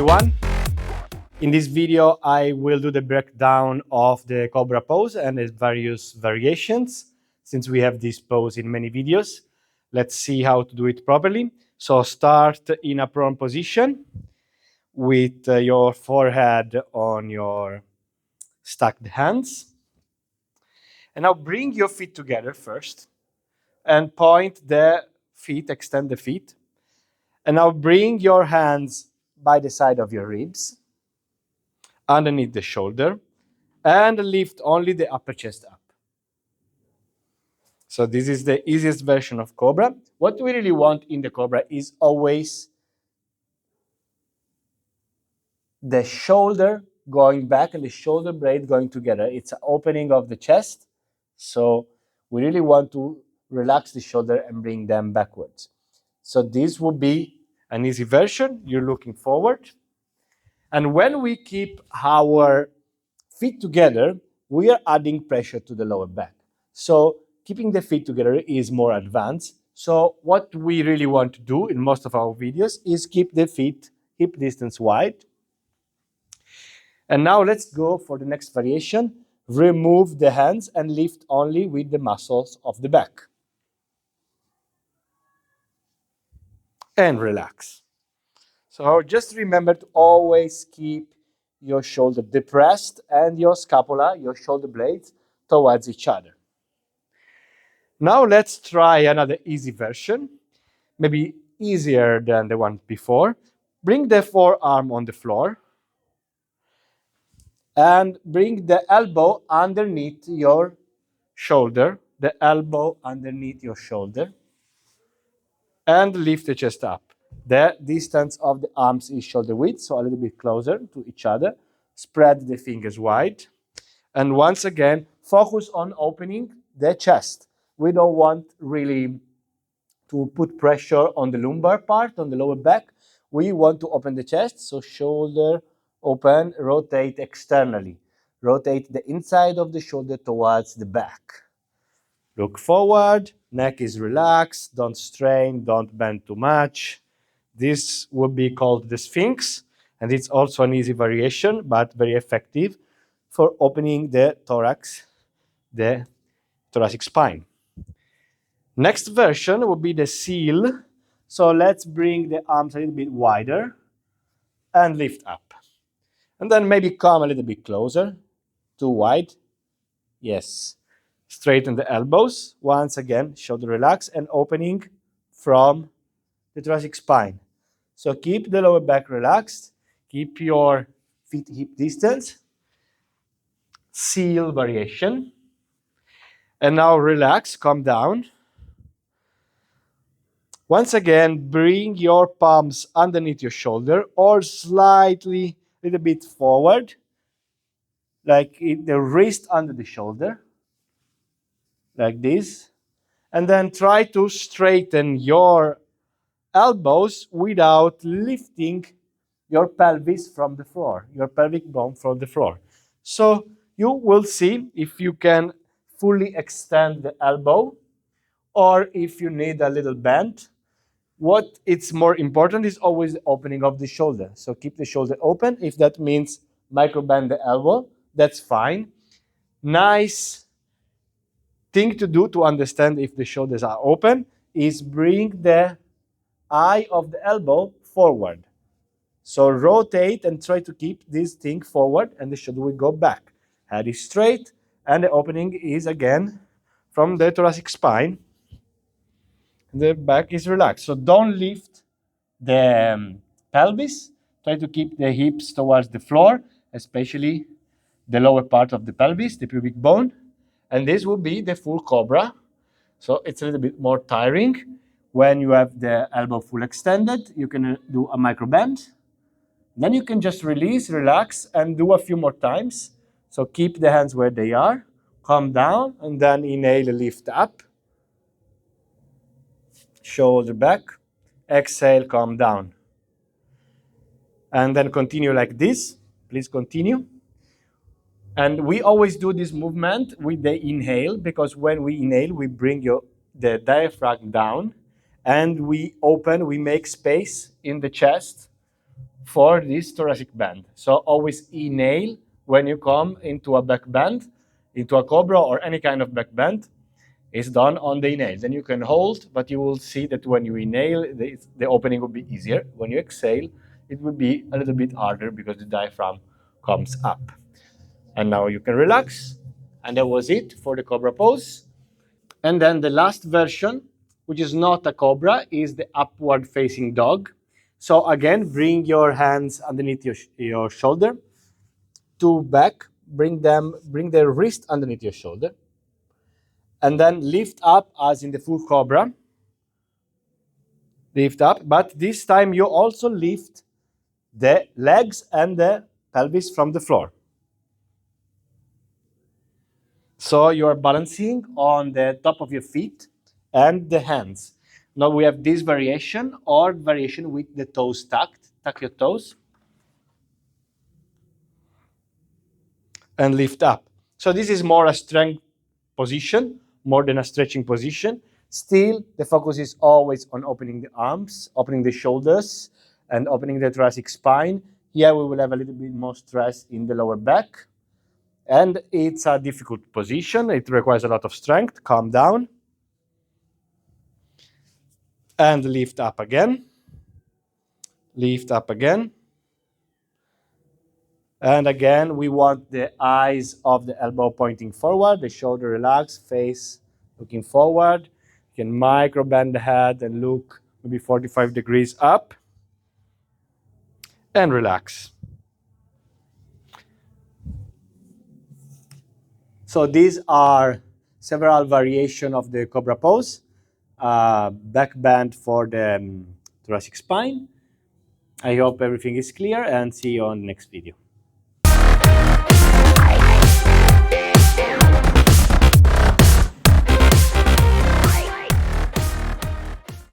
everyone. In this video, I will do the breakdown of the Cobra Pose and its various variations. Since we have this pose in many videos, let's see how to do it properly. So start in a prone position with your forehead on your stacked hands. And now bring your feet together first and point the feet, extend the feet. And now bring your hands by the side of your ribs, underneath the shoulder, and lift only the upper chest up. So this is the easiest version of Cobra. What we really want in the Cobra is always the shoulder going back and the shoulder blade going together. It's an opening of the chest. So we really want to relax the shoulder and bring them backwards. So this will be an easy version. You're looking forward. And when we keep our feet together, we are adding pressure to the lower back. So keeping the feet together is more advanced. So what we really want to do in most of our videos is keep the feet hip distance wide. And now let's go for the next variation. Remove the hands and lift only with the muscles of the back. And relax. So just remember to always keep your shoulder depressed and your scapula, your shoulder blades, towards each other. Now let's try another easy version, maybe easier than the one before. Bring the forearm on the floor and bring the elbow underneath your shoulder, the elbow underneath your shoulder, and lift the chest up. The distance of the arms is shoulder width, so a little bit closer to each other. Spread the fingers wide. And once again, focus on opening the chest. We don't want really to put pressure on the lumbar part, on the lower back. We want to open the chest, so shoulder open, rotate externally. Rotate the inside of the shoulder towards the back. Look forward, neck is relaxed, don't strain, don't bend too much. This would be called the Sphinx, and it's also an easy variation, but very effective for opening the thorax, the thoracic spine. Next version would be the seal. So let's bring the arms a little bit wider and lift up. And then maybe come a little bit closer. Too wide. Yes. Straighten the elbows. Once again, shoulder relax and opening from the thoracic spine. So keep the lower back relaxed. Keep your feet hip distance. Seal variation. And now relax, calm down. Once again, bring your palms underneath your shoulder or slightly a little bit forward, like the wrist under the shoulder, like this. And then try to straighten your elbows without lifting your pelvis from the floor, your pelvic bone from the floor. So you will see if you can fully extend the elbow or if you need a little bend. What it's more important is always the opening of the shoulder. So keep the shoulder open. If that means micro bend the elbow, that's fine. Nice thing to do to understand if the shoulders are open is bring the eye of the elbow forward. So rotate and try to keep this thing forward and the shoulder will go back. Head is straight and the opening is again from the thoracic spine. The back is relaxed. So don't lift the pelvis. Try to keep the hips towards the floor, especially the lower part of the pelvis, the pubic bone. And this will be the full Cobra. So it's a little bit more tiring. When you have the elbow full extended, you can do a micro bend. Then you can just release, relax, and do a few more times. So keep the hands where they are. Calm down, and then inhale, lift up. Shoulder back, exhale, calm down. And then continue like this. Please continue. And we always do this movement with the inhale because when we inhale, we bring the diaphragm down and we open, we make space in the chest for this thoracic bend. So always inhale when you come into a back bend, into a cobra or any kind of back bend. It's done on the inhale. Then you can hold, but you will see that when you inhale, the opening will be easier. When you exhale, it will be a little bit harder because the diaphragm comes up. And now you can relax. And that was it for the Cobra Pose. And then the last version, which is not a cobra, is the upward facing dog. So again, bring your hands underneath your shoulder, two back, bring the wrist underneath your shoulder, and then lift up as in the full cobra. Lift up, but this time you also lift the legs and the pelvis from the floor. So you are balancing on the top of your feet and the hands. Now we have this variation or variation with the toes tucked. Tuck your toes and lift up. So this is more a strength position, more than a stretching position. Still, the focus is always on opening the arms, opening the shoulders, and opening the thoracic spine. Here we will have a little bit more stress in the lower back. And it's a difficult position. It requires a lot of strength. Calm down. And lift up again. Lift up again. And again, we want the eyes of the elbow pointing forward, the shoulder relaxed, face looking forward. You can micro bend the head and look maybe 45 degrees up. And relax. So these are several variations of the Cobra Pose. Back bend for the thoracic spine. I hope everything is clear and see you on the next video.